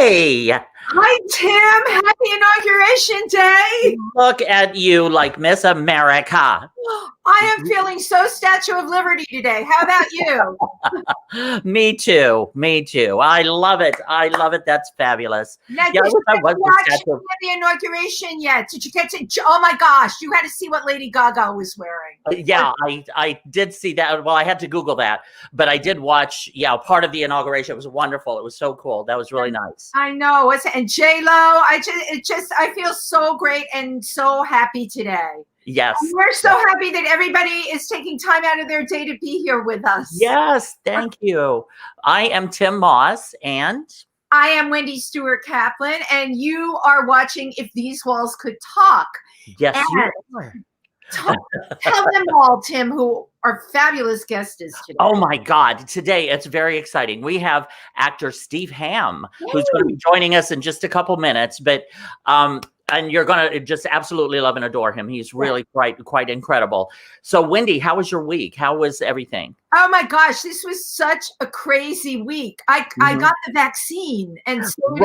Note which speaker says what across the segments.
Speaker 1: Hey,
Speaker 2: Hi, Tim. Happy Inauguration Day.
Speaker 1: look at you like Miss America.
Speaker 2: I am feeling so Statue of Liberty today. How about you?
Speaker 1: Me too. Me too. I love it. I love it. That's fabulous.
Speaker 2: Now,
Speaker 1: Yeah,
Speaker 2: did
Speaker 1: I
Speaker 2: you
Speaker 1: wish I
Speaker 2: get
Speaker 1: was
Speaker 2: to
Speaker 1: the
Speaker 2: watch
Speaker 1: statue of-
Speaker 2: the inauguration yet? Did you get to? Oh my gosh, you had to see what Lady Gaga was wearing.
Speaker 1: Yeah, I did see that. Well, I had to Google that, but I did watch, part of the inauguration. It was wonderful. It was so cool. That was really nice.
Speaker 2: I know. And J-Lo, I feel so great and so happy today.
Speaker 1: Yes.
Speaker 2: And we're so happy that everybody is taking time out of their day to be here with us.
Speaker 1: Yes, thank you. I am Tim Moss, and
Speaker 2: I am Wendy Stuart Kaplan, and you are watching If These Walls Could Talk.
Speaker 1: yes,
Speaker 2: And
Speaker 1: you are.
Speaker 2: Tell them all, Tim, who our fabulous guest is today.
Speaker 1: Oh my God. Today it's very exciting. We have actor Steve Hamm, who's going to be joining us in just a couple minutes, but and you're going to just absolutely love and adore him. He's really quite incredible. So Wendy, how was your week? How was everything?
Speaker 2: Oh my gosh, this was such a crazy week. I got the vaccine, and so did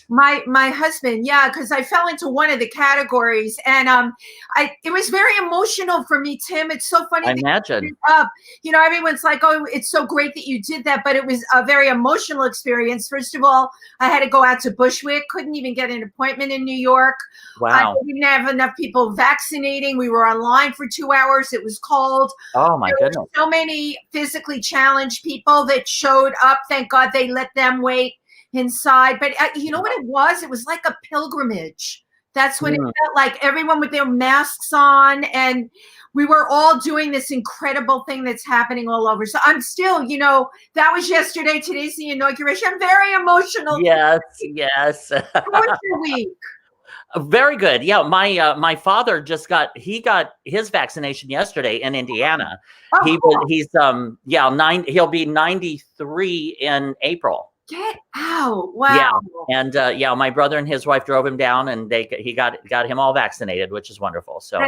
Speaker 2: my husband. Yeah, because I fell into one of the categories, and it was very emotional for me, Tim. It's so funny.
Speaker 1: I imagine.
Speaker 2: Everyone's like, "Oh, it's so great that you did that," but it was a very emotional experience. First of all, I had to go out to Bushwick. Couldn't even get an appointment in New York.
Speaker 1: Wow.
Speaker 2: We didn't have enough people vaccinating. We were online for 2 hours. It was cold.
Speaker 1: Oh my goodness.
Speaker 2: So many physically challenged people that showed up. Thank God they let them wait inside. But you know what it was? It was like a pilgrimage. That's what it felt like. Everyone with their masks on, and we were all doing this incredible thing that's happening all over. So I'm still, that was yesterday. Today's the inauguration. I'm very emotional.
Speaker 1: Yes.
Speaker 2: How was your week?
Speaker 1: Very good. Yeah, my father got his vaccination yesterday in Indiana.
Speaker 2: Oh,
Speaker 1: He'll be 93 in April.
Speaker 2: Get out! Wow.
Speaker 1: Yeah, and my brother and his wife drove him down, and he got him all vaccinated, which is wonderful. Or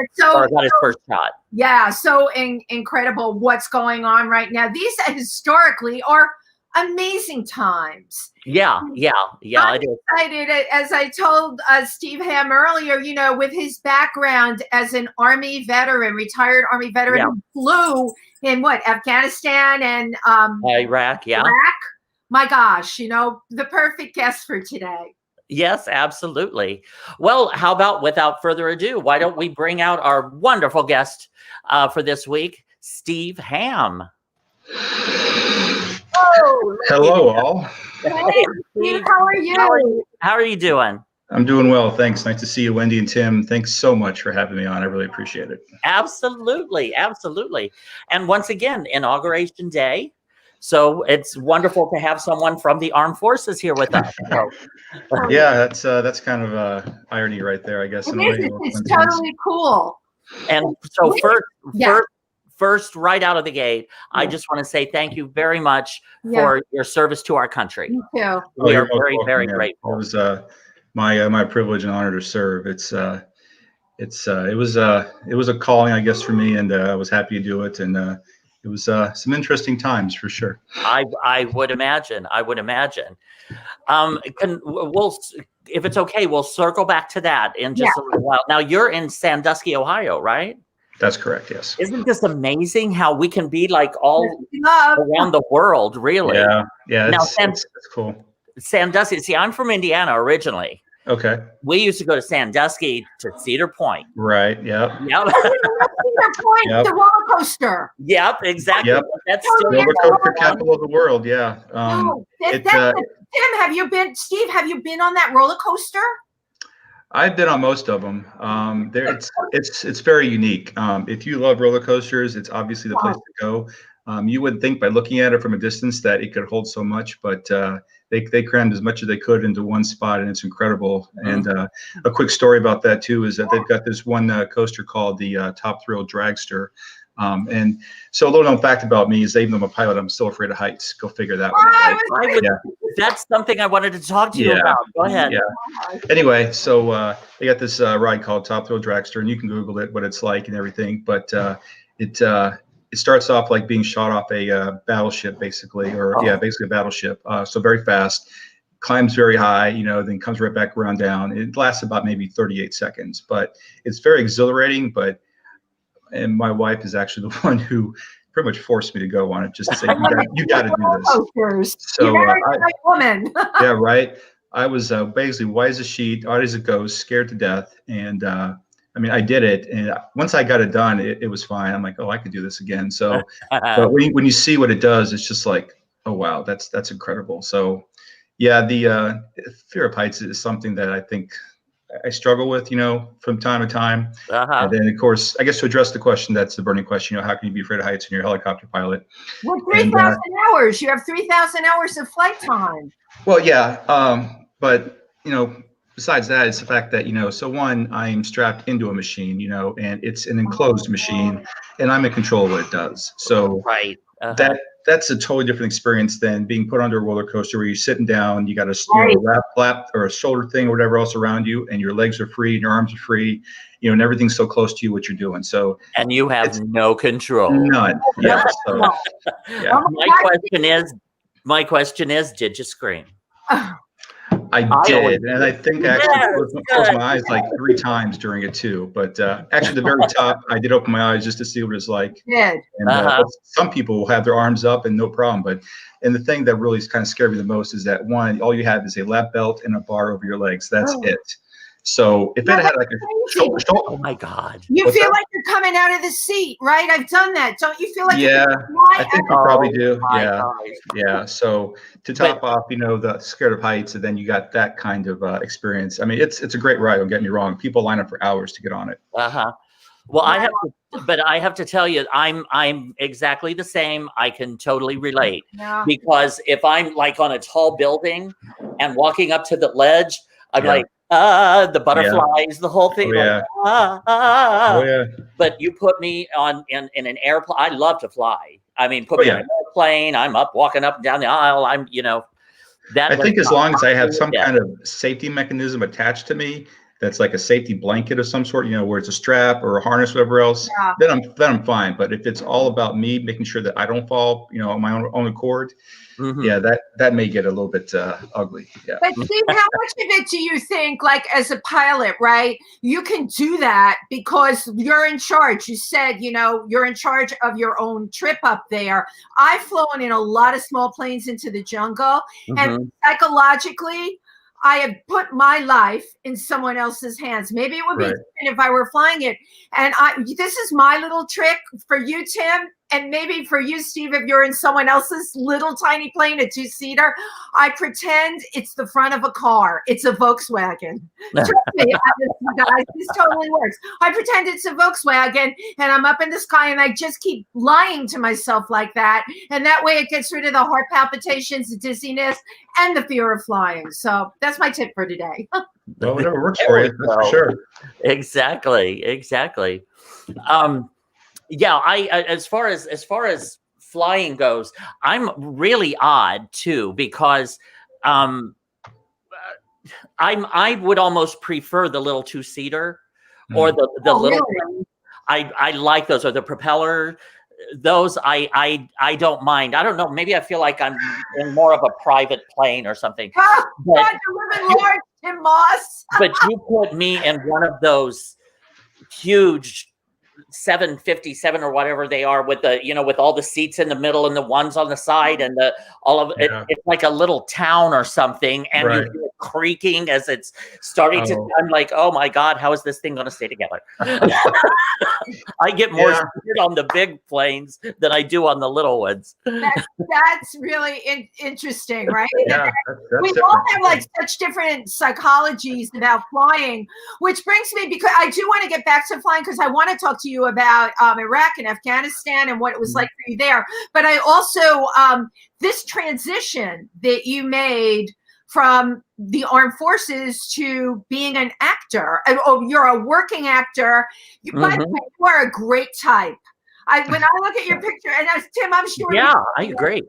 Speaker 1: got his first shot.
Speaker 2: Yeah, so incredible what's going on right now. These historically are amazing times.
Speaker 1: Yeah.
Speaker 2: I'm excited, as I told Steve Hamm earlier, with his background as an Army veteran, retired Army veteran who flew in Afghanistan and
Speaker 1: Iraq. Yeah.
Speaker 2: My gosh, the perfect guest for today.
Speaker 1: Yes, absolutely. Well, how about without further ado, why don't we bring out our wonderful guest for this week, Steve Hamm.
Speaker 2: Oh,
Speaker 3: hello, all.
Speaker 2: Hey, Steve, how are you?
Speaker 1: How are you doing?
Speaker 3: I'm doing well, thanks. Nice to see you, Wendy and Tim. Thanks so much for having me on. I really appreciate it.
Speaker 1: Absolutely. And once again, Inauguration Day. So it's wonderful to have someone from the armed forces here with us. So.
Speaker 3: Yeah, that's kind of irony right there, I guess.
Speaker 2: It's totally cool.
Speaker 1: And so first, right out of the gate, I just want to say thank you very much for your service to our country.
Speaker 2: Me too.
Speaker 1: We are very, very grateful.
Speaker 3: It was my privilege and honor to serve. It was a calling, I guess, for me, and I was happy to do it. And it was some interesting times for sure.
Speaker 1: I would imagine. If it's okay, we'll circle back to that in just a little while. Now you're in Sandusky, Ohio, right?
Speaker 3: That's correct. Yes.
Speaker 1: Isn't this amazing how we can be like all around the world, really?
Speaker 3: Yeah. Now, it's cool.
Speaker 1: Sandusky. See, I'm from Indiana originally.
Speaker 3: Okay.
Speaker 1: We used to go to Sandusky to Cedar Point.
Speaker 3: Right. Yep.
Speaker 2: Cedar Point, the roller coaster.
Speaker 1: Yep. Exactly.
Speaker 3: Yep.
Speaker 1: That's
Speaker 3: still the roller coaster capital of the world. Yeah.
Speaker 2: Tim, have you been? Steve, have you been on that roller coaster?
Speaker 3: I've been on most of them. It's very unique. If you love roller coasters, it's obviously the place to go. You would think by looking at it from a distance that it could hold so much, but they crammed as much as they could into one spot, and it's incredible. And a quick story about that too is that they've got this one coaster called the Top Thrill Dragster. And so a little known fact about me is, even though I'm a pilot, I'm still afraid of heights. Go figure that one.
Speaker 1: That's something I wanted to talk to you about. Go ahead.
Speaker 3: Yeah. Anyway, so they got this ride called Top Thrill Dragster, and you can Google it, what it's like and everything. But it starts off like being shot off a battleship, basically, basically a battleship. So very fast. climbs very high, then comes right back around down. It lasts about maybe 38 seconds, but it's very exhilarating. And my wife is actually the one who pretty much forced me to go on it, just to say, you got to do this. So,
Speaker 2: you're a right woman.
Speaker 3: Yeah, right. I was basically white as a sheet, hard as it goes, scared to death. And I did it. And once I got it done, it was fine. I'm like, oh, I could do this again. So, but when you see what it does, it's just like, oh, wow, that's incredible. So, yeah, the fear of heights is something that I think I struggle with, from time to time. And then, of course, I guess to address the question, that's the burning question, how can you be afraid of heights when you're a helicopter pilot?
Speaker 2: Well, 3,000 hours. You have 3,000 hours of flight time.
Speaker 3: Well, yeah. But, besides that, it's the fact that, so one, I'm strapped into a machine, and it's an enclosed machine, and I'm in control of what it does. So
Speaker 1: right.
Speaker 3: That's a totally different experience than being put under a roller coaster where you're sitting down, you got a flap or a shoulder thing or whatever else around you, and your legs are free and your arms are free, and everything's so close to you what you're doing. So
Speaker 1: and you have no control.
Speaker 3: None. Yeah. So, yeah.
Speaker 1: My question is, did you scream?
Speaker 3: I did, and I think actually closed my eyes like 3 times during it too. But actually, the very top, I did open my eyes just to see what it's like.
Speaker 2: Yeah.
Speaker 3: And some people will have their arms up and no problem. And the thing that really kind of scared me the most is that one, all you have is a lap belt and a bar over your legs. That's it. So if it had like a shoulder,
Speaker 1: oh my God,
Speaker 2: you feel like you're coming out of the seat, right? I've done that. Don't you feel like?
Speaker 3: Yeah, I think you probably do. Yeah. So to top off, the scared of heights, and then you got that kind of experience. It's a great ride. Don't get me wrong. People line up for hours to get on it.
Speaker 1: Well, I have to tell you, I'm exactly the same. I can totally relate because if I'm like on a tall building and walking up to the ledge, I'm like. The butterflies, the whole thing. But you put me in an airplane. I love to fly. Put me in an airplane. I'm walking up and down the aisle. I think as long as I have some kind of safety mechanism attached to me, that's like a safety blanket of some sort, where it's a strap or a harness, whatever else, then I'm fine. But if it's all about me making sure that I don't fall, on my own accord, that may get a little bit ugly. Yeah.
Speaker 2: But Steve, how much of it do you think, like as a pilot, right? You can do that because you're in charge. You said, you're in charge of your own trip up there. I've flown in a lot of small planes into the jungle, and psychologically, I have put my life in someone else's hands. Maybe it would be different if I were flying it. And this is my little trick for you, Tim, and maybe for you, Steve, if you're in someone else's little tiny plane, a 2-seater, I pretend it's the front of a car. It's a Volkswagen. Trust me, guys, this totally works. I pretend it's a Volkswagen, and I'm up in the sky, and I just keep lying to myself like that. And that way it gets rid of the heart palpitations, the dizziness, and the fear of flying. So that's my tip for today.
Speaker 3: Well, whatever works for you, that's for sure.
Speaker 1: Exactly. As far as flying goes, I'm really odd too, because I would almost prefer the little 2-seater or the little.
Speaker 2: Really?
Speaker 1: I like those, or the propeller. Those I don't mind. I don't know. Maybe I feel like I'm in more of a private plane or something.
Speaker 2: God, you're living large, Tim Moss.
Speaker 1: But you put me in one of those huge 757 or whatever they are, with the with all the seats in the middle and the ones on the side and all of it. It's like a little town or something, and you hear it creaking as it's starting to. I'm like, oh my God, how is this thing going to stay together? I get more scared on the big planes than I do on the little ones.
Speaker 2: That's really interesting, right?
Speaker 3: Yeah,
Speaker 2: we all have like such different psychologies about flying, which brings me, because I do want to get back to flying, because I want to talk to you about Iraq and Afghanistan and what it was like for you there. But I also, this transition that you made from the armed forces to being an actor. You're a working actor. By the way, you are a great type. When I look at your picture, and Tim, I'm sure.
Speaker 1: Yeah, I agree.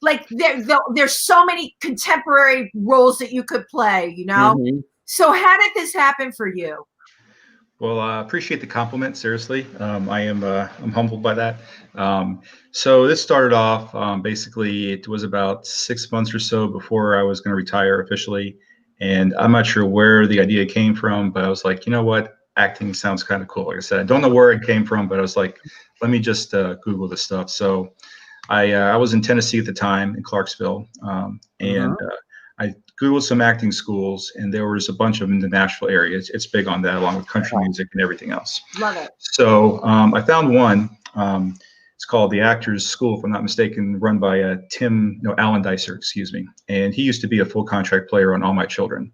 Speaker 2: Like there's so many contemporary roles that you could play, So how did this happen for you?
Speaker 3: Well, I appreciate the compliment. Seriously, I'm humbled by that. So this started off basically. It was about 6 months or so before I was going to retire officially, and I'm not sure where the idea came from, but I was like, you know what, acting sounds kind of cool. Like I said, I don't know where it came from, but I was like, let me just Google this stuff. So I was in Tennessee at the time in Clarksville, and I Googled some acting schools, and there was a bunch of them in the Nashville area. It's big on that, along with country music and everything else.
Speaker 2: Love it.
Speaker 3: So I found one. It's called the Actors School, if I'm not mistaken, run by Alan Dicer, excuse me. And he used to be a full contract player on All My Children.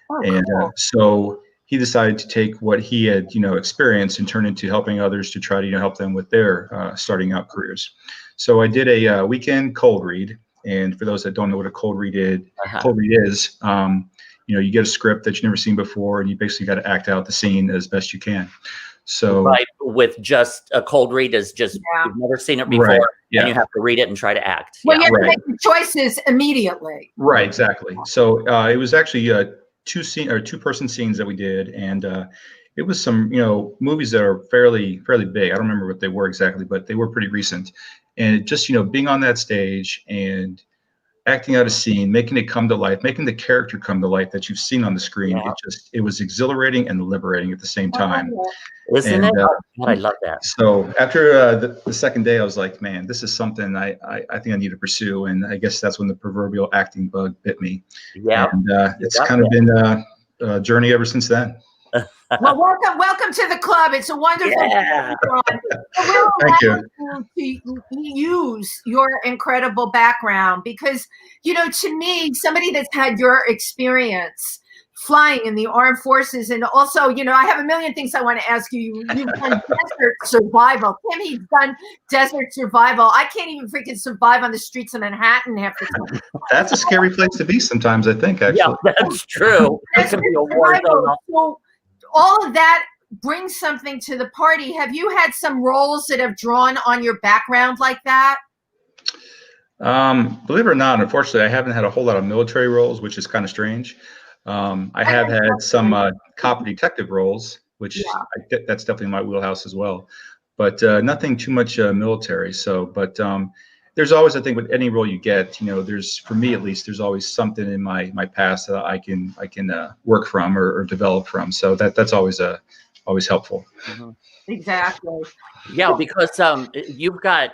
Speaker 2: Oh,
Speaker 3: And
Speaker 2: cool.
Speaker 3: so he decided to take what he had, experienced and turn into helping others to try to, help them with their starting out careers. So I did a weekend cold read. And for those that don't know what a cold read is, you get a script that you've never seen before, and you basically got to act out the scene as best you can. So
Speaker 1: right, with just a cold read is just you've never seen it before,
Speaker 3: right,
Speaker 1: and you have to read it and try to act.
Speaker 2: Well, you have to make the choices immediately.
Speaker 3: Right, exactly. So it was actually two-person scenes that we did, and it was some movies that are fairly big. I don't remember what they were exactly, but they were pretty recent. And just being on that stage and acting out a scene, making it come to life, making the character come to life that you've seen on the screen. It was exxilarating and liberating at the same time.
Speaker 1: Isn't it? I love that.
Speaker 3: So after the second day, I was like, man, this is something I think I need to pursue. And I guess that's when the proverbial acting bug bit me. Yeah. And it's kind of been a journey ever since then.
Speaker 2: Well, welcome to the club. It's a wonderful
Speaker 3: Thank you.
Speaker 2: To use your incredible background because, to me, somebody that's had your experience flying in the armed forces, and also, I have a million things I want to ask you. You've done desert survival. He's done desert survival. I can't even freaking survive on the streets of Manhattan half the time.
Speaker 3: That's a scary place to be sometimes, I think, actually.
Speaker 1: Yeah, that's true. It can be a war zone.
Speaker 2: So, all of that brings something to the party. Have you had some roles that have drawn on your background like that?
Speaker 3: Believe it or not, unfortunately, I haven't had a whole lot of military roles, which is kind of strange. I have had some cop detective roles, which that's definitely my wheelhouse as well, but nothing too much military. So, but there's always, I think, with any role you get, there's, for me at least, there's always something in my past that I can work from or develop from. So that's always helpful.
Speaker 2: Exactly.
Speaker 1: Yeah, because you've got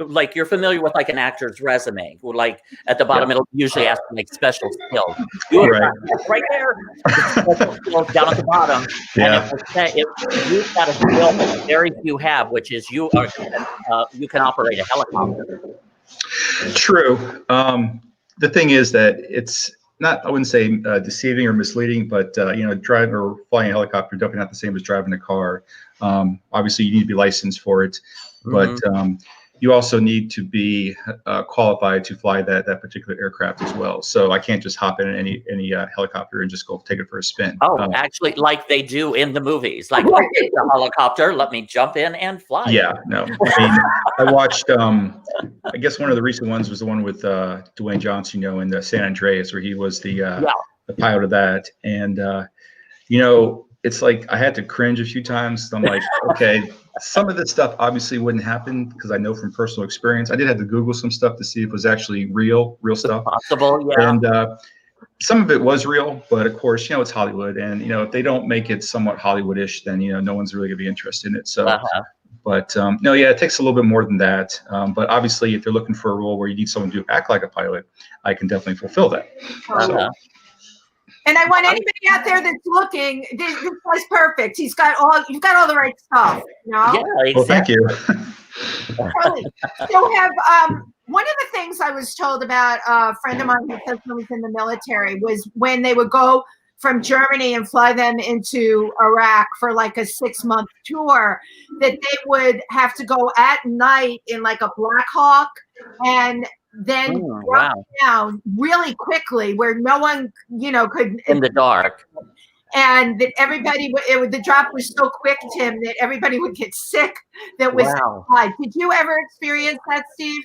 Speaker 1: like you're familiar with like an actor's resume, like at the bottom it'll usually ask like special skills. Right there, special skills down at the bottom. And you've got a skill that very few have, which is you can operate a helicopter.
Speaker 3: True. The thing is that it's not, I wouldn't say deceiving or misleading, but driving or flying a helicopter definitely not the same as driving a car. Obviously, you need to be licensed for it. But you also need to be qualified to fly that particular aircraft as well. So I can't just hop in any helicopter and just go take it for a spin.
Speaker 1: Oh, actually, like they do in the movies. Like, okay, the helicopter, let me jump in and fly.
Speaker 3: Yeah, no. I mean, I watched, I guess one of the recent ones was the one with Dwayne Johnson, in the San Andreas, where he was the pilot of that. And, it's like I had to cringe a few times. I'm like, okay, some of this stuff obviously wouldn't happen because I know from personal experience. I did have to Google some stuff to see if it was actually real stuff.
Speaker 1: Possible, yeah.
Speaker 3: And some of it was real, but of course, it's Hollywood, and if they don't make it somewhat Hollywoodish, then no one's really gonna be interested in it. So, but no, yeah, it takes a little bit more than that. But obviously, if you're looking for a role where you need someone to act like a pilot, I can definitely fulfill that. So.
Speaker 2: And I want anybody out there that's looking, this guy's perfect. You've got all the right stuff.
Speaker 1: Yeah, exactly.
Speaker 3: Well, thank you.
Speaker 2: Totally. So one of the things I was told about a friend of mine who said he was in the military was when they would go from Germany and fly them into Iraq for like a 6-month tour, that they would have to go at night in like a Black Hawk and then drop down really quickly where no one, could
Speaker 1: in the dark.
Speaker 2: And that everybody the drop was so quick, Tim, that everybody would get sick. That was Did you ever experience that, Steve?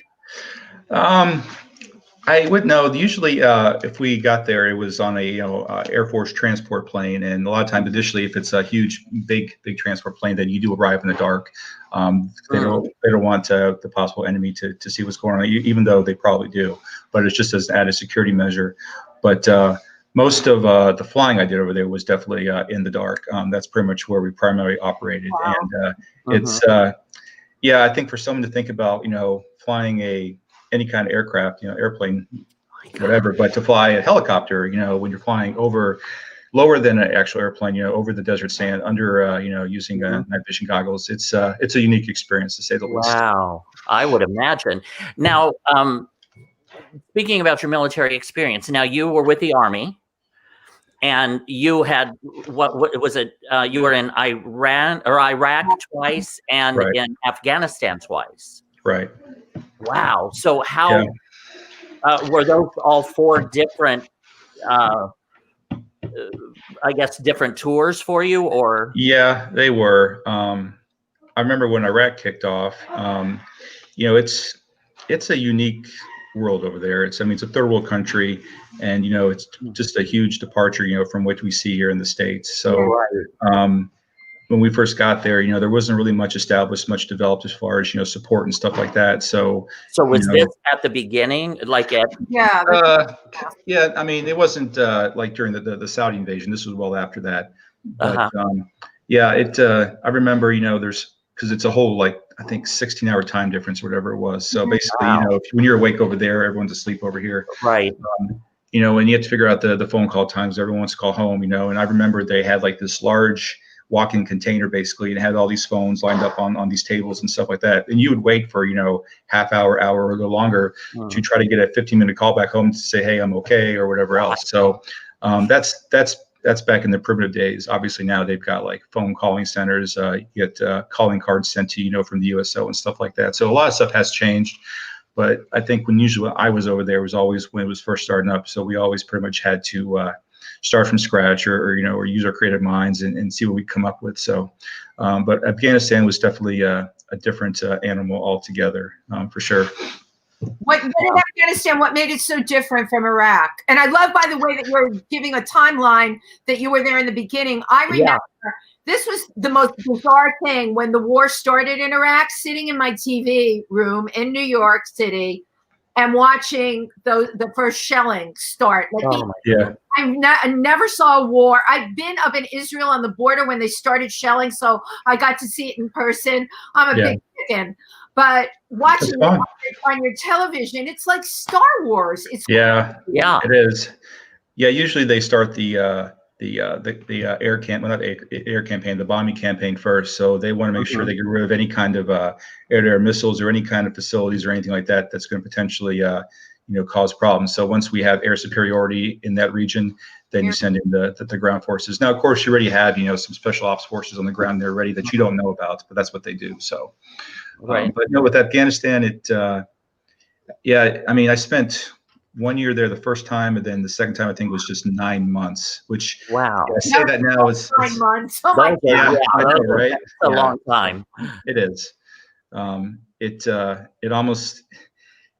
Speaker 3: I would know. Usually, if we got there, it was on a Air Force transport plane, and a lot of times, additionally, if it's a huge, big transport plane, then you do arrive in the dark. They don't want the possible enemy to see what's going on, even though they probably do. But it's just as an added security measure. But most of the flying I did over there was definitely in the dark. That's pretty much where we primarily operated,
Speaker 2: Wow.
Speaker 3: and it's yeah. I think for someone to think about flying any kind of aircraft, airplane, whatever, but to fly a helicopter, when you're flying over lower than an actual airplane, over the desert sand, under, using night vision goggles, it's a unique experience to say the least.
Speaker 1: Wow, I would imagine. Now, speaking about your military experience, now you were with the Army, and you had what was it? You were in Iraq twice, and
Speaker 3: Right.
Speaker 1: in Afghanistan twice.
Speaker 3: Right.
Speaker 1: Wow. So how were those all 4 different, I guess, different tours for you, or?
Speaker 3: Yeah, they were. I remember when Iraq kicked off. It's a unique world over there. It's a third world country, and it's just a huge departure, from what we see here in the States. So, when we first got there, there wasn't really much established, much developed as far as support and stuff like that. So
Speaker 1: was this at the beginning, like at?
Speaker 2: Yeah.
Speaker 3: Yeah. It wasn't like during the Saudi invasion. This was well after that. But I remember, because it's a whole, like, I think 16-hour time difference, or whatever it was. So basically, when you're awake over there, everyone's asleep over here.
Speaker 1: Right.
Speaker 3: And you have to figure out the phone call times. Everyone wants to call home, and I remember they had like this large walk-in container basically, and had all these phones lined up on these tables and stuff like that. And you would wait for, half hour, or a little longer to try to get a 15-minute call back home to say, hey, I'm okay, or whatever else. So that's back in the primitive days. Obviously now they've got like phone calling centers, you get calling cards sent to you, from the USO and stuff like that. So a lot of stuff has changed. But I think when I was over there, was always when it was first starting up. So we always pretty much had to start from scratch, or use our creative minds and see what we come up with. So, but Afghanistan was definitely a different animal altogether, for sure.
Speaker 2: What in Afghanistan? What made it so different from Iraq? And I love, by the way, that you're giving a timeline that you were there in the beginning. I remember this was the most bizarre thing when the war started in Iraq. Sitting in my TV room in New York City and watching the first shelling start. I never saw a war. I've been up in Israel on the border when they started shelling, so I got to see it in person. I'm a big chicken. But watching it on your television, it's like Star Wars. It's
Speaker 3: it is. Yeah, usually they start the air campaign, the bombing campaign first. So they want to make sure they get rid of any kind of air-to-air missiles, or any kind of facilities or anything like that that's going to potentially cause problems. So once we have air superiority in that region, then you send in the ground forces. Now, of course, you already have some special ops forces on the ground there already that you don't know about, but that's what they do. So. Right. But with Afghanistan, I spent 1 year there the first time, and then the second time I think was just 9 months. Which I say that now is
Speaker 2: 9 months. Oh my God.
Speaker 3: I know, right?
Speaker 1: It's a long time.
Speaker 3: It is. It almost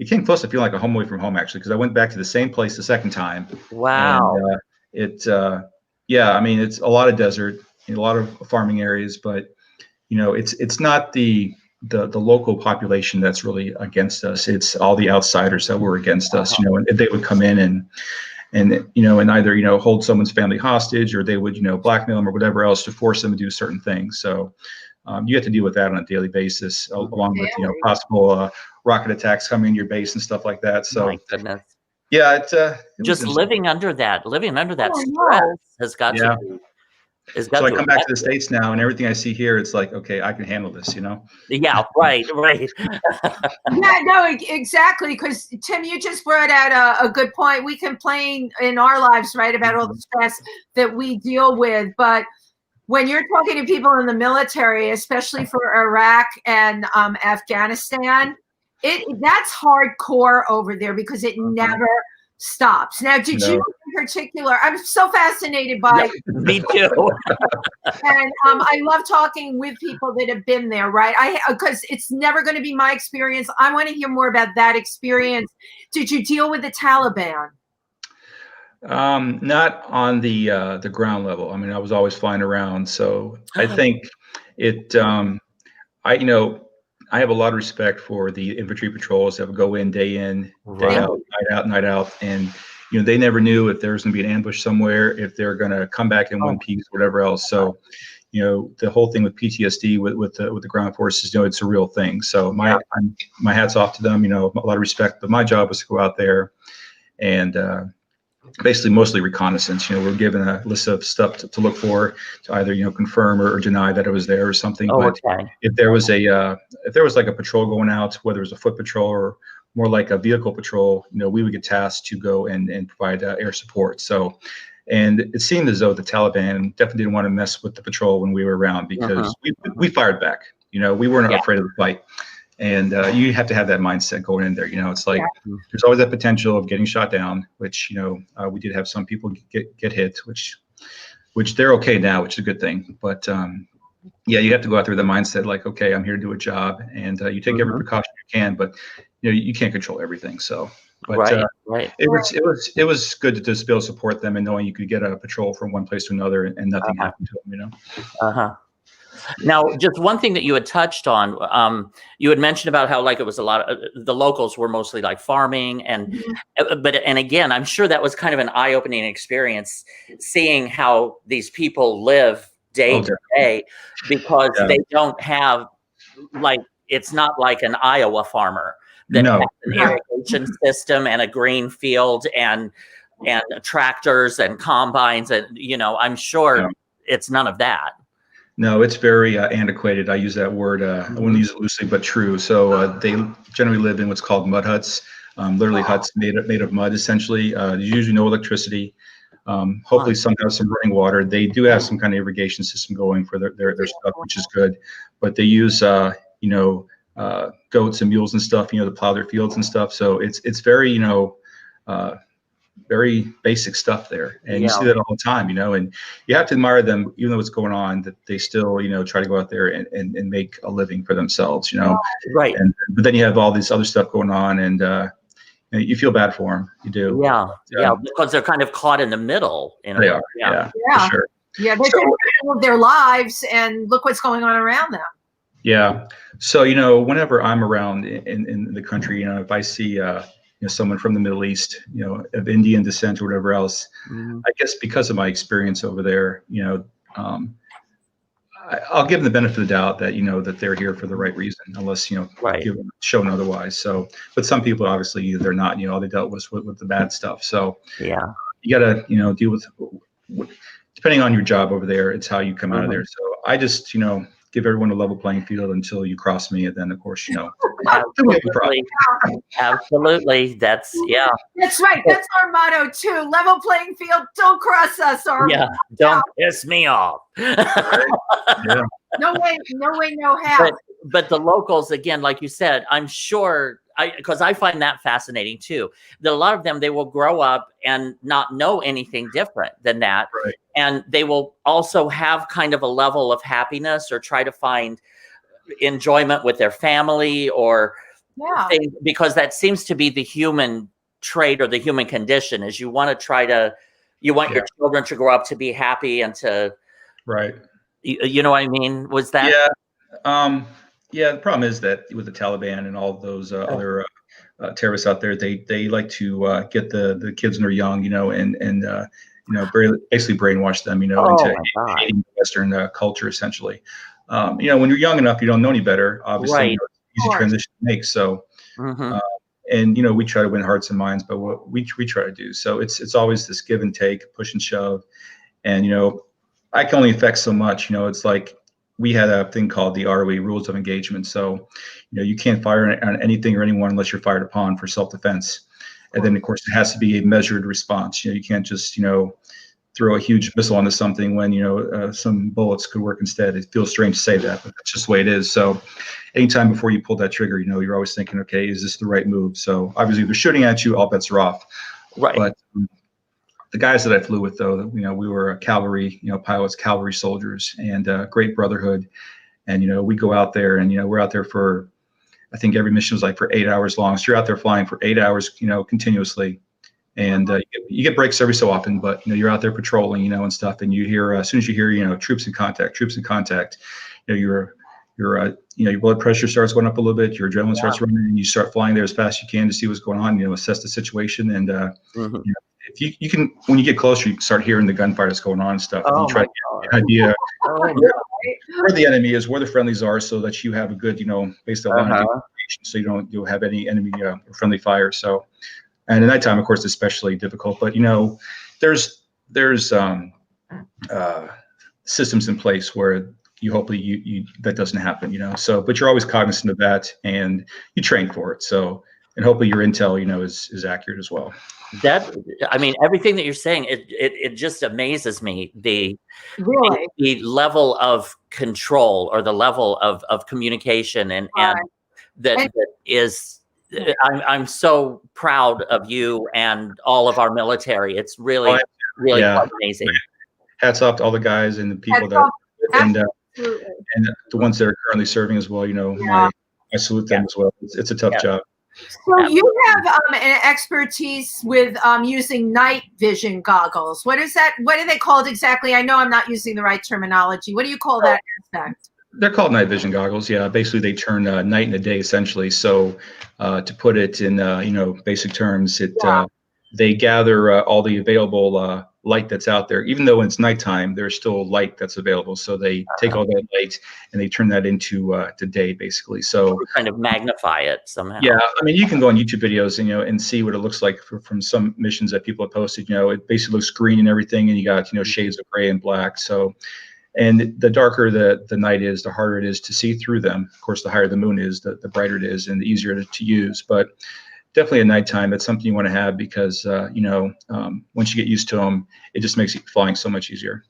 Speaker 3: came close to feeling like a home away from home, actually, because I went back to the same place the second time.
Speaker 1: Wow.
Speaker 3: And, it's a lot of desert, a lot of farming areas, but it's not the local population that's really against us. It's all the outsiders that were against us, and they would come in and either, hold someone's family hostage, or they would, blackmail them or whatever else to force them to do certain things. So you have to deal with that on a daily basis, along with, possible rocket attacks coming in your base and stuff like that. So
Speaker 1: my goodness.
Speaker 3: Yeah.
Speaker 1: Just living under that stress has got to be.
Speaker 3: So I come back to the States now, and everything I see here, it's like, okay, I can handle this,
Speaker 1: Yeah, right.
Speaker 2: No, exactly. Because Tim, you just brought out a good point. We complain in our lives, right, about all the stress that we deal with, but when you're talking to people in the military, especially for Iraq and Afghanistan, that's hardcore over there, because it never stops. Now, did you in particular? I'm so fascinated by.
Speaker 1: Me too.
Speaker 2: And I love talking with people that have been there, right? Because it's never going to be my experience. I want to hear more about that experience. Did you deal with the Taliban?
Speaker 3: Not on the ground level. I mean, I was always flying around, so I think it. I have a lot of respect for the infantry patrols that would go in, day out, night out, and they never knew if there was going to be an ambush somewhere, if they're going to come back in one piece, whatever else. So, the whole thing with PTSD with the ground forces, it's a real thing. So my hats off to them. A lot of respect. But my job was to go out there and basically mostly reconnaissance. We're given a list of stuff to look for, to either confirm or deny that it was there or something. If there was like a patrol going out, whether it was a foot patrol or more like a vehicle patrol, we would get tasked to go and provide air support. So, and it seemed as though the Taliban definitely didn't want to mess with the patrol when we were around, because we fired back. We weren't afraid of the fight. And you have to have that mindset going in there. It's like there's always that potential of getting shot down, which we did have some people get hit, which they're okay now, which is a good thing. But you have to go out there with the mindset like, okay, I'm here to do a job, and you take every precaution you can, but you can't control everything. So, but it was good to just be able to support them, and knowing you could get a patrol from one place to another and nothing happened to them.
Speaker 1: Now, just one thing that you had touched on, you had mentioned about how it was a lot of the locals were mostly like farming, and again, I'm sure that was kind of an eye-opening experience, seeing how these people live day to day, because they don't have it's not like an Iowa farmer that has an irrigation system and a green field and tractors and combines, and I'm sure it's none of that.
Speaker 3: No, it's very antiquated. I use that word. I wouldn't use it loosely, but true. So they generally live in what's called mud huts, literally huts made of mud, essentially. There's usually no electricity. Hopefully some have some running water. They do have some kind of irrigation system going for their stuff, which is good. But they use goats and mules and stuff, to plow their fields and stuff. So it's very very basic stuff there, and you see that all the time, and you have to admire them, even though what's going on, that they still try to go out there and make a living for themselves,
Speaker 1: right.
Speaker 3: But then you have all this other stuff going on, and you feel bad for them. You do.
Speaker 1: Because they're kind of caught in the middle.
Speaker 3: They are. For sure.
Speaker 2: They're live their lives, and look what's going on around them.
Speaker 3: Yeah. So whenever I'm around in the country, if I see someone from the Middle East, of Indian descent or whatever else, I guess because of my experience over there, I'll give them the benefit of the doubt that that they're here for the right reason, unless shown otherwise. So, but some people obviously they're not. All they dealt with the bad stuff. So you gotta deal with depending on your job over there. It's how you come out of there. So I just give everyone a level playing field until you cross me, and then of course
Speaker 1: absolutely. That's
Speaker 2: right. That's our motto too. Level playing field. Don't cross us.
Speaker 1: Don't piss me off.
Speaker 2: No way, no how.
Speaker 1: But the locals, again, like you said, I'm sure, because I find that fascinating too, that a lot of them, they will grow up and not know anything different than that.
Speaker 3: Right.
Speaker 1: And they will also have kind of a level of happiness or try to find enjoyment with their family or things, because that seems to be the human trait or the human condition, is you want your children to grow up to be happy and to, you know what I mean? Was that?
Speaker 3: The problem is that with the Taliban and all those other terrorists out there, they like to get the kids when they're young, and basically brainwash them, into hating Western culture, essentially. When you're young enough, you don't know any better. Obviously, it's an easy transition to make. So, and we try to win hearts and minds, but what we try to do. So it's always this give and take, push and shove, and I can only affect so much. It's like we had a thing called the ROE, Rules of Engagement. So, you can't fire on anything or anyone unless you're fired upon for self-defense. And then, of course, it has to be a measured response. You can't just, throw a huge missile onto something when, some bullets could work instead. It feels strange to say that, but that's just the way it is. So anytime before you pull that trigger, you're always thinking, okay, is this the right move? So obviously if they're shooting at you, all bets are off.
Speaker 1: Right.
Speaker 3: But the guys that I flew with, though, we were cavalry, pilots, cavalry soldiers, and great brotherhood. And we go out there, and we're out there for, I think every mission was like for 8 hours long. So you're out there flying for 8 hours, continuously. And you get breaks every so often, but you're out there patrolling, and stuff. And you hear, as soon as you hear, troops in contact, your blood pressure starts going up a little bit, your adrenaline starts running, and you start flying there as fast as you can to see what's going on, assess the situation. And if you can, when you get closer, you can start hearing the gunfire that's going on and stuff. And you try to get an idea where the enemy is, where the friendlies are, so that you have a good, based on line of information, so you'll have any enemy or friendly fire. So. And at nighttime, of course, especially difficult. But there's systems in place where hopefully you that doesn't happen. So, but you're always cognizant of that, and you train for it. So, and hopefully your intel, is accurate as well.
Speaker 1: Everything that you're saying, it just amazes me, the level of control, or the level of communication, and that is. I'm so proud of you and all of our military. It's really quite amazing.
Speaker 3: Hats off to all the guys and the people and the ones that are currently serving as well. I salute them as well. It's a tough job.
Speaker 2: So you have an expertise with using night vision goggles. What is that? What are they called exactly? I know I'm not using the right terminology. What do you call that aspect?
Speaker 3: They're called night vision goggles. Yeah, basically they turn night into day, essentially. So to put it in basic terms, they gather all the available light that's out there. Even though it's nighttime, there's still light that's available. So they take all that light and they turn that into to day, basically. So
Speaker 1: kind of magnify it somehow.
Speaker 3: Yeah, you can go on YouTube videos and see what it looks like from some missions that people have posted. It basically looks green and everything, and you got shades of gray and black. So. And the darker the night is, the harder it is to see through them. Of course, the higher the moon is, the brighter it is, and the easier to use. But definitely at nighttime, it's something you want to have because, once you get used to them, it just makes flying so much easier.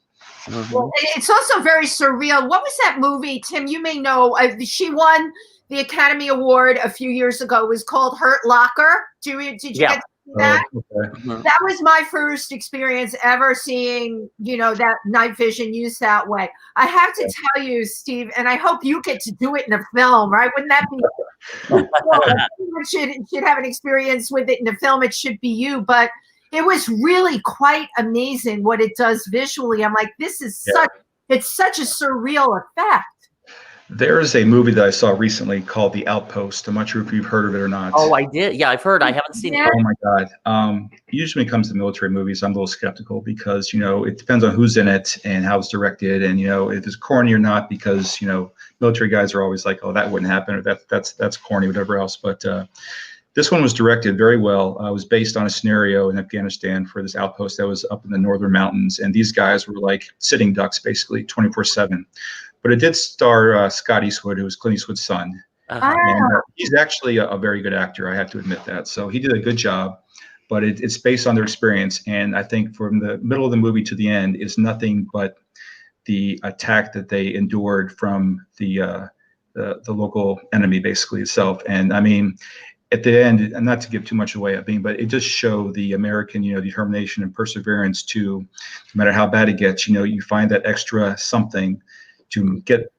Speaker 2: Well, it's also very surreal. What was that movie, Tim? You may know. She won the Academy Award a few years ago. It was called Hurt Locker. Did you get to see that? That was my first experience ever seeing, that night vision used that way. I have to tell you, Steve, and I hope you get to do it in a film, right? Wouldn't that be? Should have an experience with it in a film. It should be you, but it was really quite amazing what it does visually. I'm like, this is it's such a surreal effect.
Speaker 3: There is a movie that I saw recently called The Outpost. I'm not sure if you've heard of it or not.
Speaker 1: Oh, I did. Yeah, I've heard. I haven't seen it.
Speaker 3: Oh my God. Usually when it comes to military movies, I'm a little skeptical because, it depends on who's in it and how it's directed and, if it's corny or not, because, military guys are always like, oh, that wouldn't happen, or that's corny, whatever else. But this one was directed very well. It was based on a scenario in Afghanistan for this outpost that was up in the northern mountains. And these guys were like sitting ducks, basically 24/7. But it did star Scott Eastwood, who was Clint Eastwood's son. And, he's actually a very good actor, I have to admit that. So he did a good job, but it's based on their experience. And I think from the middle of the movie to the end is nothing but the attack that they endured from the local enemy, basically itself. And at the end, and not to give too much away, but it just showed the American, determination and perseverance to, no matter how bad it gets, you find that extra something to get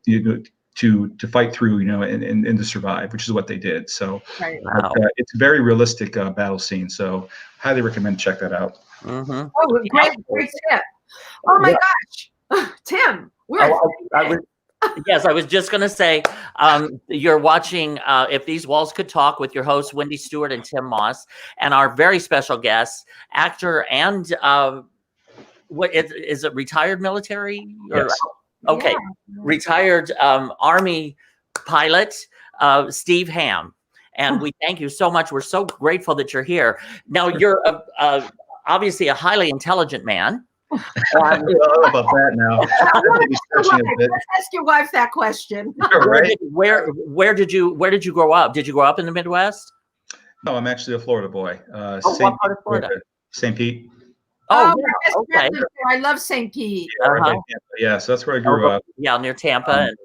Speaker 3: to fight through, and to survive, which is what they did. So it's a very realistic battle scene. So highly recommend check that out.
Speaker 2: Oh, great tip. Oh my gosh, Tim,
Speaker 1: Yes, I was just going to say, you're watching If These Walls Could Talk with your hosts, Wendy, Stuart, and Tim Moss, and our very special guest, actor and what is it, retired military?
Speaker 3: Yes.
Speaker 1: Okay, retired Army pilot, Steve Hamm. And we thank you so much. We're so grateful that you're here. Now, you're obviously a highly intelligent man.
Speaker 3: I don't know about that now.
Speaker 2: Let's ask your wife that question.
Speaker 3: Right.
Speaker 1: Where did you grow up? Did you grow up in the Midwest?
Speaker 3: No, I'm actually a Florida boy.
Speaker 1: What part of Florida?
Speaker 3: St. Pete.
Speaker 2: Oh, okay. I love St. Pete.
Speaker 3: Yeah, so that's where I grew up.
Speaker 1: Yeah, near Tampa and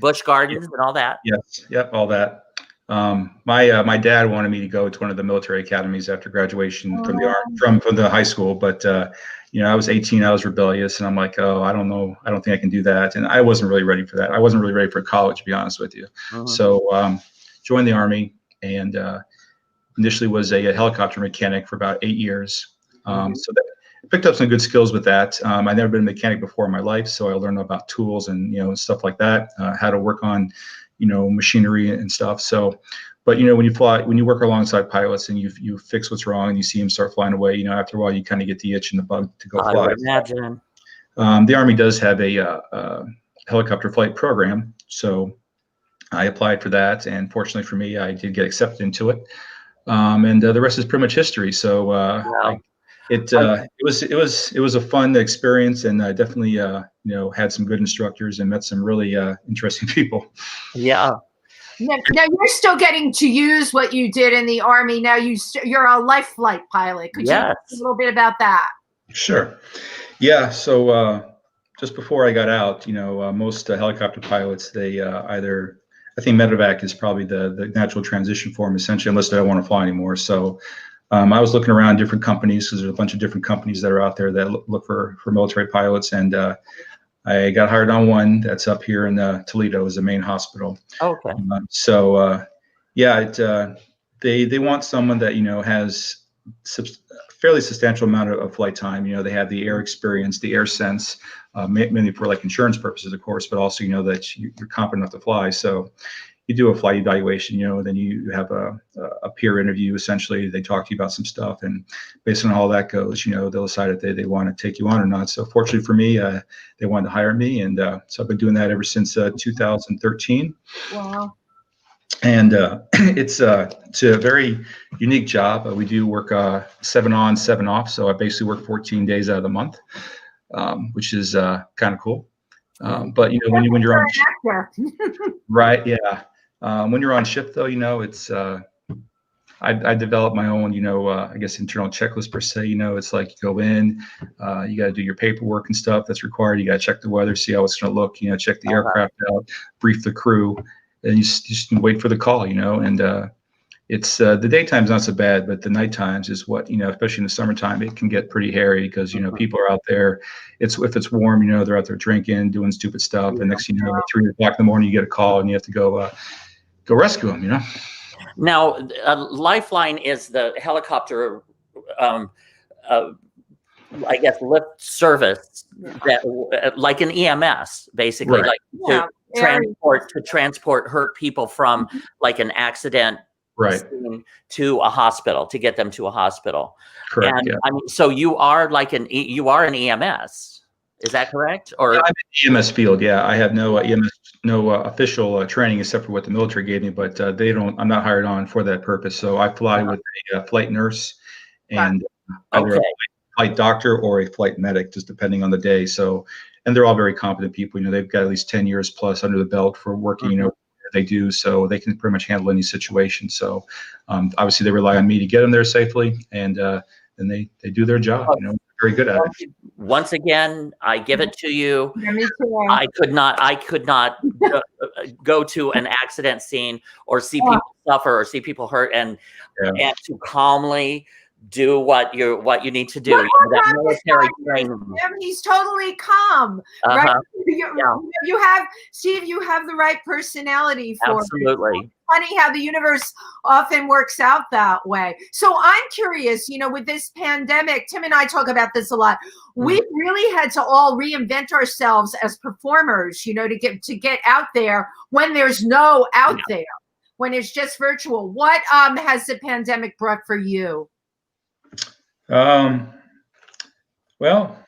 Speaker 1: Busch Gardens and all that.
Speaker 3: Yes, yep, all that. My dad wanted me to go to one of the military academies after graduation from the high school, but I was 18, I was rebellious, and I'm like, oh, I don't know, I don't think I can do that, and I wasn't really ready for that. I wasn't really ready for college, to be honest with you. So joined the Army, and initially was a helicopter mechanic for about 8 years. So that picked up some good skills with that. I'd never been a mechanic before in my life, so I learned about tools and stuff like that, how to work on machinery and stuff. So, but when you work alongside pilots and you fix what's wrong and you see them start flying away, after a while you kind of get the itch and the bug to go fly.
Speaker 1: I would imagine.
Speaker 3: The Army does have a helicopter flight program, so I applied for that, and fortunately for me, I did get accepted into it. And the rest is pretty much history. So
Speaker 1: Wow.
Speaker 3: it was a fun experience, and I definitely had some good instructors and met some really interesting people.
Speaker 1: Yeah.
Speaker 2: Now you're still getting to use what you did in the Army. Now you're a life flight pilot. Could you talk a little bit about that?
Speaker 3: Sure. Yeah. So just before I got out, most helicopter pilots, they either, I think medevac is probably the natural transition form, essentially, unless they don't want to fly anymore. So I was looking around different companies, because there's a bunch of different companies that are out there that look for military pilots, and I got hired on one that's up here in Toledo, is the main hospital.
Speaker 1: Okay.
Speaker 3: They want someone that has fairly substantial amount of flight time. They have the air experience, the air sense, mainly for like insurance purposes, of course, but also that you're competent enough to fly. So you do a flight evaluation, then you have a peer interview. Essentially, they talk to you about some stuff, and based on how all that goes, they'll decide if they want to take you on or not. So fortunately for me, they wanted to hire me, and so I've been doing that ever since 2013.
Speaker 2: Wow.
Speaker 3: And it's a very unique job. We do work 7 on, 7 off. So I basically work 14 days out of the month, which is kind of cool. But when you're on right, yeah. When you're on shift, though, it's I developed my own, I guess internal checklist per se. It's like you go in, you got to do your paperwork and stuff that's required. You got to check the weather, see how it's going to look. Check the aircraft out, brief the crew, and you just wait for the call. And it's the daytime's not so bad, but the night times is what, especially in the summertime, it can get pretty hairy, because people are out there. If it's warm, they're out there drinking, doing stupid stuff, and next thing you know, at 3 o'clock in the morning, you get a call and you have to go rescue them.
Speaker 1: Now, Lifeline is the helicopter, I guess, lift service that, like an EMS, basically,
Speaker 3: right.
Speaker 1: Like to transport hurt people from like an accident.
Speaker 3: Right.
Speaker 1: To a hospital, to get them to a hospital.
Speaker 3: Correct.
Speaker 1: And
Speaker 3: yeah.
Speaker 1: I mean, so you are an EMS, is that correct? Or
Speaker 3: I'm in the EMS field. Yeah, I have no EMS, no official training except for what the military gave me, but they don't. I'm not hired on for that purpose. So I fly with a flight nurse and either a flight doctor or a flight medic, just depending on the day. So, and they're all very competent people. They've got at least 10 years plus under the belt for working. They do, so they can pretty much handle any situation. So obviously they rely on me to get them there safely, and they do their job. Very good at it.
Speaker 1: Once again, I give it to you.
Speaker 2: Yeah, me too.
Speaker 1: I could not go to an accident scene or see people suffer or see people hurt and to calmly do what you need to do. That military training.
Speaker 2: He's totally calm, right? You have, Steve, you have the right personality for
Speaker 1: Absolutely.
Speaker 2: It's funny how the universe often works out that way. So I'm curious, with this pandemic, Tim and I talk about this a lot. We've really had to all reinvent ourselves as performers, to get out there when there's no out there, when it's just virtual. What has the pandemic brought for you?
Speaker 3: Well,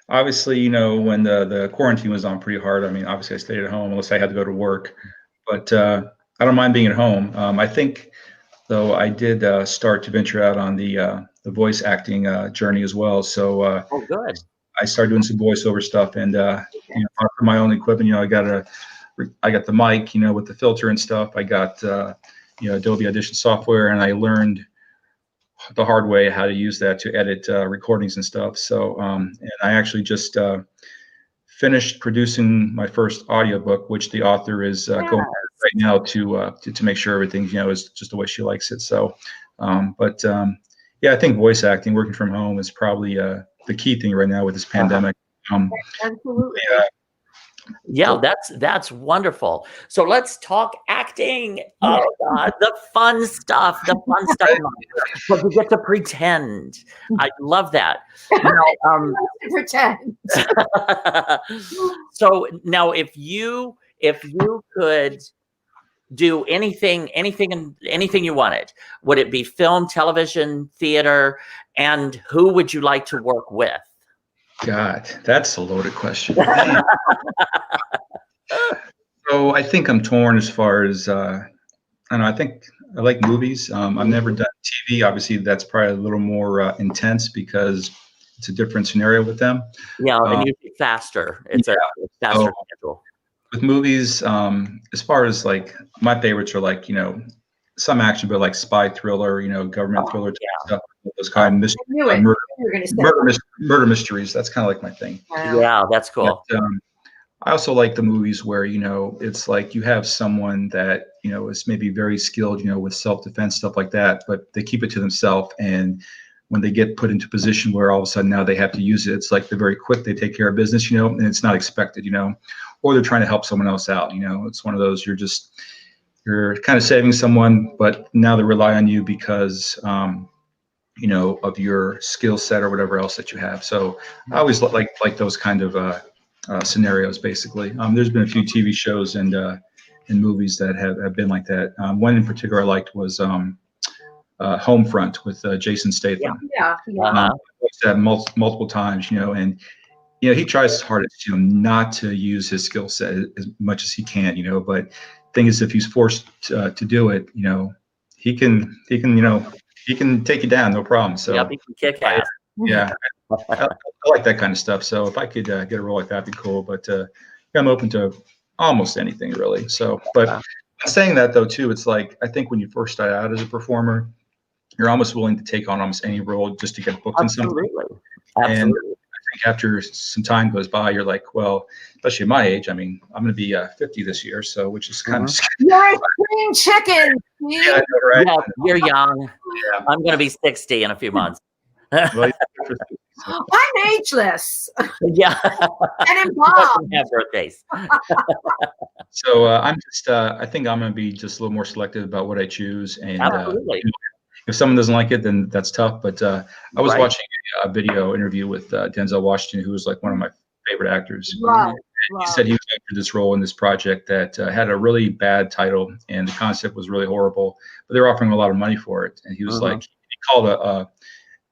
Speaker 3: obviously, when the quarantine was on pretty hard, I mean, obviously I stayed at home unless I had to go to work, but I don't mind being at home. I think, though, I did start to venture out on the voice acting journey as well. So
Speaker 1: good.
Speaker 3: I started doing some voiceover stuff, and for my own equipment, I got the mic, with the filter and stuff. I got Adobe Audition software, and I learned the hard way how to use that to edit recordings and stuff. So and I actually just finished producing my first audiobook, which the author is going right now to make sure everything, is just the way she likes it. So, yeah, I think voice acting, working from home is probably the key thing right now with this pandemic.
Speaker 2: Absolutely.
Speaker 1: Yeah, that's wonderful. So let's talk acting. Oh God, the fun stuff. But we get to pretend. I love that. Now,
Speaker 2: Pretend.
Speaker 1: so now, if you could do anything you wanted, would it be film, television, theater, and who would you like to work with?
Speaker 3: God, that's a loaded question. So I think I'm torn as far as I don't know. I think I like movies. I've never done TV. Obviously, that's probably a little more intense because it's a different scenario with them.
Speaker 1: Yeah, and usually faster. It's a faster schedule.
Speaker 3: With movies, as far as like my favorites are like some action, but like spy thriller, government thriller type stuff. Those kind of murder mysteries. That's kind of like my thing.
Speaker 2: Wow.
Speaker 1: Yeah, that's cool.
Speaker 3: But, I also like the movies where it's like you have someone that is maybe very skilled with self-defense, stuff like that, but they keep it to themselves, and when they get put into a position where all of a sudden now they have to use it, it's like they're very quick, they take care of business, and it's not expected, or they're trying to help someone else out. It's one of those, you're kind of saving someone, but now they rely on you because of your skill set or whatever else that you have. So I always like those kind of scenarios, basically. There's been a few TV shows and movies that have been like that. One in particular I liked was Homefront with Jason Statham.
Speaker 2: Yeah.
Speaker 3: I watched that multiple times, and he tries his hardest, not to use his skill set as much as he can, but thing is, if he's forced to do it, he can take you down, no problem. So
Speaker 1: he can kick ass.
Speaker 3: Yeah, I like that kind of stuff. So if I could get a role like that, that'd be cool. But I'm open to almost anything, really. So, but saying that though, too, it's like I think when you first start out as a performer, you're almost willing to take on almost any role just to get booked in something. And I think after some time goes by, you're like, well, especially at my age, I mean, I'm going to be 50 this year, so which is kind of scary.
Speaker 2: You're a spring chicken.
Speaker 3: Yeah, I know, right?
Speaker 1: Yeah, you're young.
Speaker 3: Yeah.
Speaker 1: I'm going to be 60 in a few months.
Speaker 3: Well,
Speaker 2: I'm ageless.
Speaker 1: Yeah.
Speaker 2: And involved.
Speaker 1: Have birthdays.
Speaker 3: So I'm just, I think I'm going to be just a little more selective about what I choose. And if someone doesn't like it, then that's tough. But I was watching a video interview with Denzel Washington, who was like one of my favorite actors. He said he was after this role in this project that had a really bad title, and the concept was really horrible, but they were offering a lot of money for it. And he was like, he called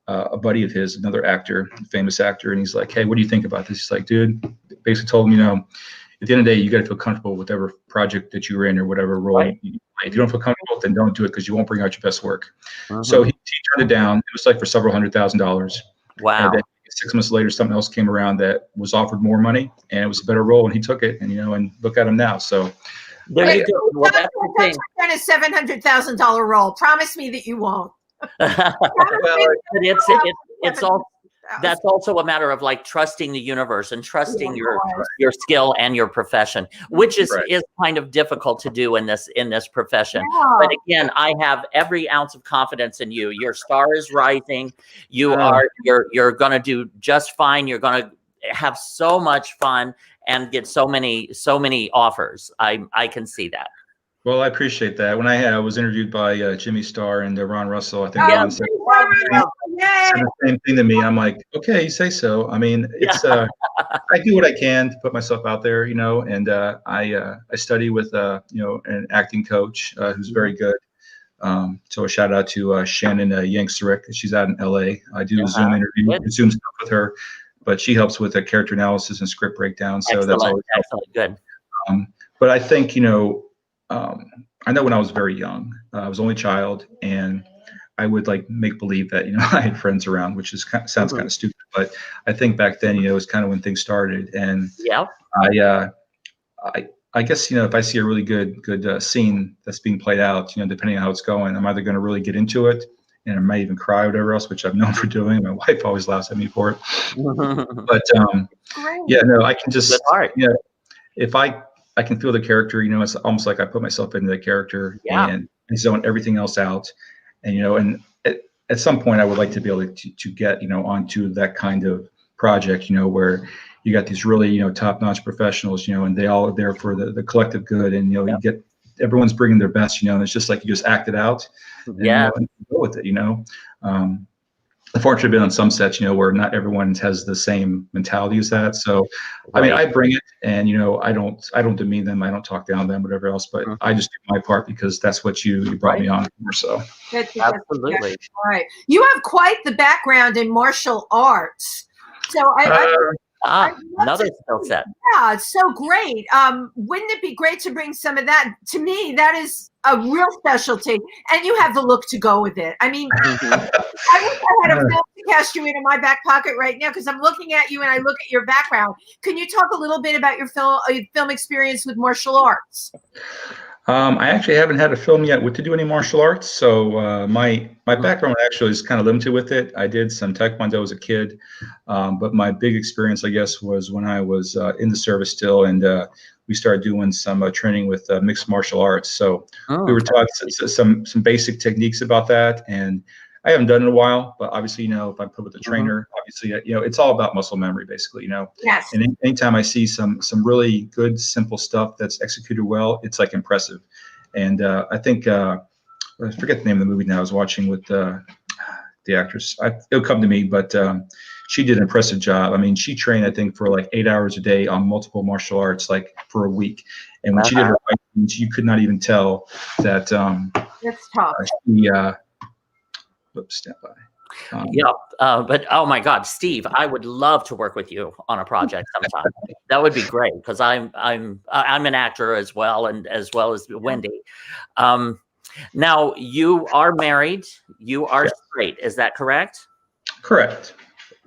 Speaker 3: a buddy of his, another actor, famous actor, and he's like, hey, what do you think about this? He's like, dude, basically told him, at the end of the day, you got to feel comfortable with whatever project that you're in or whatever role. If you don't feel comfortable, then don't do it, because you won't bring out your best work. So he turned it down. It was like for several $100,000.
Speaker 1: Wow.
Speaker 3: And then 6 months later, something else came around that was offered more money, and it was a better role, and he took it. And and look at him now. So
Speaker 1: there you go. Well, that's the thing.
Speaker 2: That's a $700,000 role. Promise me that you won't.
Speaker 1: That's also a matter of like trusting the universe and trusting your skill and your profession, which is kind of difficult to do in this profession. But again, I have every ounce of confidence in you. Your star is rising. You're going to do just fine. You're going to have so much fun and get so many offers. I can see that.
Speaker 3: Well, I appreciate that. When I was interviewed by Jimmy Starr and Ron Russell, I think Ron said the same thing to me. I'm like, okay, you say so. I mean, it's I do what I can to put myself out there, and I study with an acting coach who's very good. So a shout out to Shannon Yanksarik. She's out in LA. I do Zoom stuff with her, but she helps with character analysis and script breakdown. So that's always
Speaker 1: good.
Speaker 3: But I think I know when I was very young, I was only child, and I would like make believe that I had friends around, which sounds kind of stupid, but I think back then it was kind of when things started, and I guess if I see a really good scene that's being played out, depending on how it's going, I'm either going to really get into it, and I might even cry or whatever else, which I've known for doing. My wife always laughs at me for it, but I can just if I can feel the character. You know, it's almost like I put myself into the character and zone everything else out. And and at some point, I would like to be able to get onto that kind of project. Where you got these really top-notch professionals. And they all are there for the collective good. And you get everyone's bringing their best. And it's just like you just act it out. And, and go with it. Unfortunately, been on some sets, where not everyone has the same mentality as that. So, I mean, I bring it, and I don't demean them, I don't talk down to them, whatever else. But I just do my part because that's what you brought me on for. So,
Speaker 1: absolutely,
Speaker 2: right. You have quite the background in martial arts. So
Speaker 1: another skill set.
Speaker 2: Yeah, it's so great. Wouldn't it be great to bring some of that? To me, that is a real specialty, and you have the look to go with it. I mean, I wish I had a film to cast you into my back pocket right now, because I'm looking at you and I look at your background. Can you talk a little bit about your film experience with martial arts?
Speaker 3: I actually haven't had a film yet to do any martial arts, so my background actually is kind of limited with it. I did some Taekwondo as a kid, but my big experience, I guess, was when I was in the service still, and we started doing some training with mixed martial arts. So we were taught some basic techniques about that, and I haven't done it in a while. But obviously, if I put with a trainer, obviously, it's all about muscle memory, basically.
Speaker 2: Yes.
Speaker 3: And anytime I see some really good, simple stuff that's executed well, it's like impressive. And I think I forget the name of the movie now. I was watching with the actress. It'll come to me, but she did an impressive job. I mean, she trained, I think, for like 8 hours a day on multiple martial arts, like for a week. And when she did her fights, you could not even tell that.
Speaker 2: That's tough.
Speaker 3: Stand by.
Speaker 1: But oh my God, Steve, I would love to work with you on a project sometime. That would be great, because I'm an actor as well, and as well as Wendy. Now you are married. You are straight. Is that correct?
Speaker 3: Correct.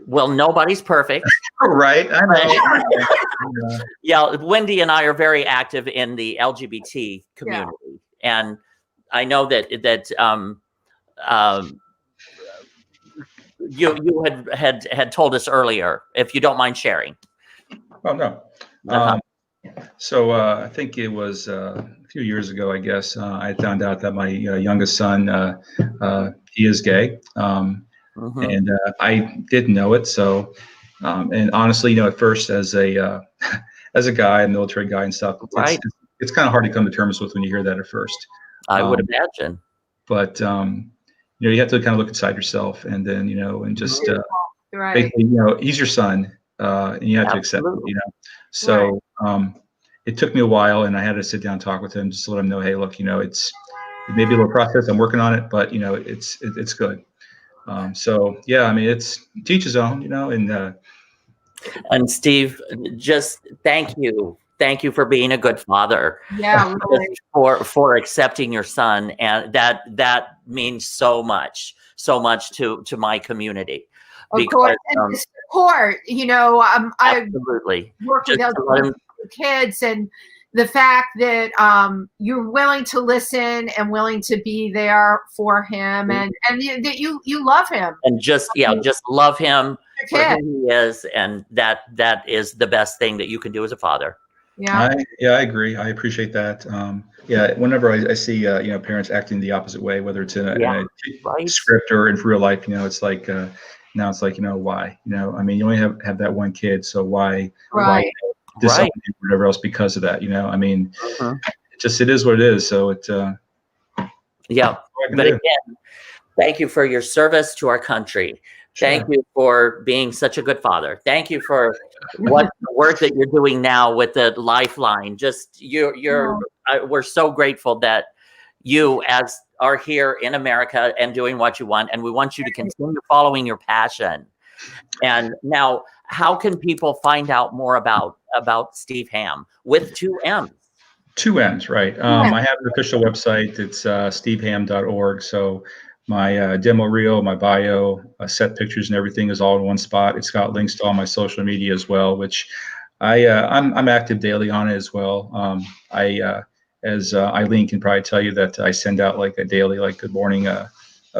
Speaker 1: Well, nobody's perfect.
Speaker 3: Right. I know.
Speaker 1: Yeah, Wendy and I are very active in the LGBT community, and I know that you had told us earlier, if you don't mind sharing.
Speaker 3: Oh no. So I think it was a few years ago, I guess, I found out that my youngest son, he is gay, and I didn't know it. So, and honestly, at first, as a as a guy, a military guy and stuff, it's kind of hard to come to terms with when you hear that at first.
Speaker 1: I would imagine.
Speaker 3: But you have to kind of look inside yourself, and then and just basically, he's your son, and you have to accept it. So it took me a while, and I had to sit down and talk with him just to let him know, hey, look, it may be a little process. I'm working on it, but it's good. So yeah, I mean, it's teach his own,
Speaker 1: and Steve, just thank you. Thank you for being a good father.
Speaker 2: Yeah, really.
Speaker 1: for accepting your son, and that means so much to my community.
Speaker 2: Of course, and the support.
Speaker 1: Absolutely.
Speaker 2: I work with LGBT kids, and the fact that you're willing to listen and willing to be there for him, and that you love him,
Speaker 3: and
Speaker 1: just love him for who he is, and that is the best thing that you can do as a father.
Speaker 3: Yeah, I agree. I appreciate that. Whenever I see parents acting the opposite way, whether it's in a script or in real life, it's like now it's like why? I mean, you only have that one kid, so why discipline whatever else because of that? I mean, it is what it is. So it.
Speaker 1: But again, thank you for your service to our country. Thank you for being such a good father. Thank you for the work that you're doing now with the Lifeline. Just we're so grateful that you are here in America and doing what you want, and we want you to continue following your passion. And now, how can people find out more about Steve Hamm with 2 M's?
Speaker 3: 2 M's, right? I have an official website. It's stevehamm.org. So my demo reel, my bio, set pictures, and everything is all in one spot. It's got links to all my social media as well, which I'm active daily on it as well. As Eileen can probably tell you, that I send out like a daily good morning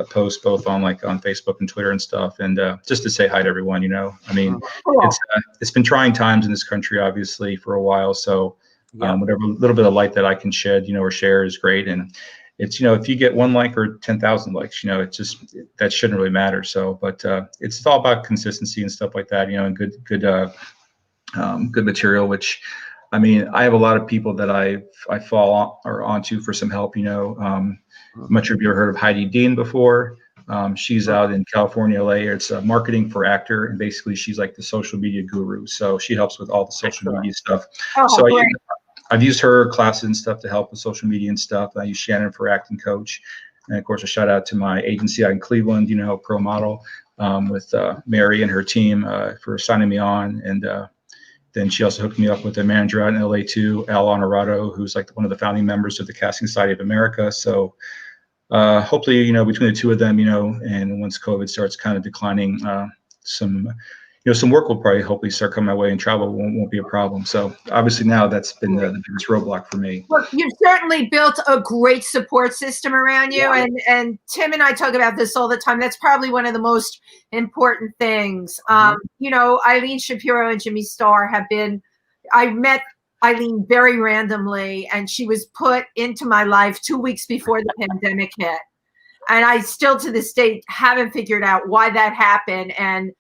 Speaker 3: post, both on Facebook and Twitter and stuff, and just to say hi to everyone. I mean, it's been trying times in this country, obviously, for a while. So
Speaker 1: Yeah.
Speaker 3: Whatever little bit of light that I can shed, or share is great. And it's, if you get 1 like or 10,000 likes, it's just, that shouldn't really matter. So, but it's all about consistency and stuff like that, and good material, which, I mean, I have a lot of people that I fall on, or onto for some help. I'm not sure if you ever heard of Heidi Dean before. She's out in California, LA. It's marketing for actor, and basically she's like the social media guru. So she helps with all the social media stuff. So I've used her classes and stuff to help with social media and stuff. I use Shannon for acting coach, and of course a shout out to my agency out in Cleveland, Pro Model, with Mary and her team for signing me on. And then she also hooked me up with a manager out in LA too, Al Honorado, who's like one of the founding members of the Casting Society of America. So hopefully, between the two of them, and once COVID starts kind of declining, some work will probably hopefully start coming my way, and travel won't be a problem. So obviously now that's been the biggest roadblock for me.
Speaker 2: Well, you've certainly built a great support system around you. Yeah. And Tim and I talk about this all the time. That's probably one of the most important things. Eileen Shapiro and Jimmy Starr I met Eileen very randomly, and she was put into my life 2 weeks before the pandemic hit. And I still to this day haven't figured out why that happened. And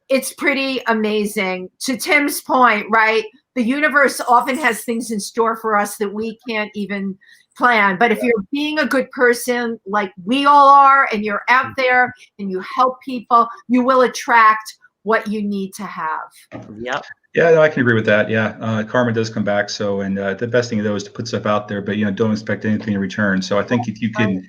Speaker 2: it's pretty amazing. To Tim's point, right? The universe often has things in store for us that we can't even plan. But if you're being a good person like we all are, and you're out there and you help people, you will attract what you need to have.
Speaker 1: Yep.
Speaker 3: Yeah, no, I can agree with that. Yeah, karma does come back. So, and the best thing though is to put stuff out there, but don't expect anything in return. So I think if you can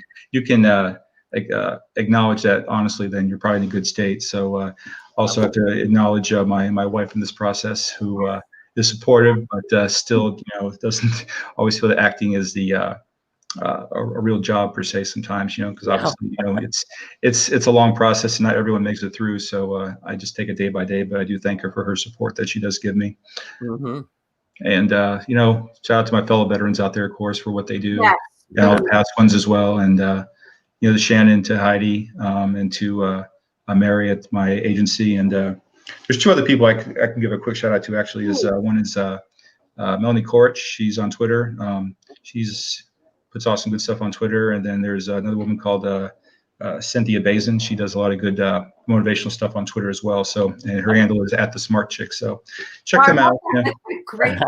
Speaker 3: acknowledge that honestly, then you're probably in a good state. So also have to acknowledge my wife in this process, who is supportive, but still doesn't always feel that acting is the a real job per se sometimes, because obviously it's a long process and not everyone makes it through. So I just take it day by day, but I do thank her for her support that she does give me. Mm-hmm. And shout out to my fellow veterans out there, of course, for what they do, and all the past ones as well. And to Shannon, to Heidi, and to Mary at my agency. And there's 2 other people I can give a quick shout out to. Actually, one is Melanie Korich. She's on Twitter. She's puts awesome good stuff on Twitter. And then there's another woman called Cynthia Bazin. She does a lot of good motivational stuff on Twitter as well. So, and her handle is @thesmartchick. So check them out. Yeah.
Speaker 2: Great.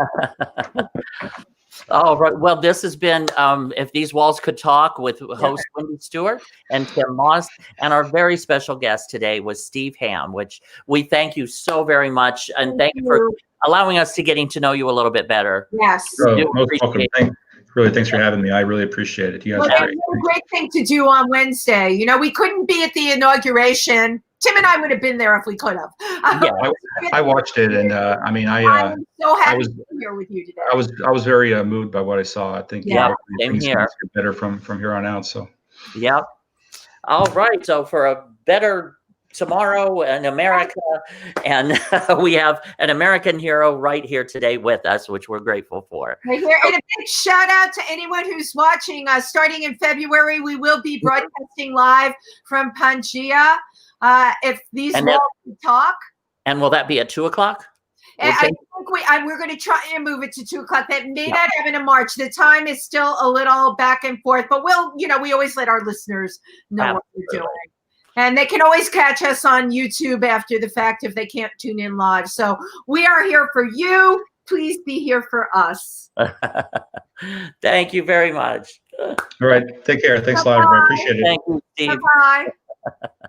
Speaker 1: All right. Well, this has been If These Walls Could Talk with host Wendy Stuart and Tim Moss. And our very special guest today was Steve Hamm, which we thank you so very much. And thank you for allowing us to getting to know you a little bit better.
Speaker 2: Yes.
Speaker 3: Most welcome. Thanks for having me. I really appreciate it. You guys are great.
Speaker 2: A great thing to do on Wednesday. We couldn't be at the inauguration. Tim and I would have been there if we could have.
Speaker 3: I watched it, and
Speaker 2: I'm so happy to be here with you today.
Speaker 3: I was very moved by what I saw. I think
Speaker 1: same here.
Speaker 3: Get better from here on out. So
Speaker 1: yep. All right. So for a better tomorrow in America, and we have an American hero right here today with us, which we're grateful for.
Speaker 2: Right here. And a big shout out to anyone who's watching. Starting in February, we will be broadcasting live from Pangea. If These Walls Could Talk.
Speaker 1: And will that be at 2:00?
Speaker 2: I think we're going to try and move it to 2:00. That may not happen in March. The time is still a little back and forth, but we always let our listeners know what we're doing. And they can always catch us on YouTube after the fact if they can't tune in live. So we are here for you. Please be here for us.
Speaker 1: Thank you very much.
Speaker 3: All right. Take care. Thanks a lot, everybody. Appreciate it.
Speaker 1: Thank you, Steve.
Speaker 2: Bye-bye.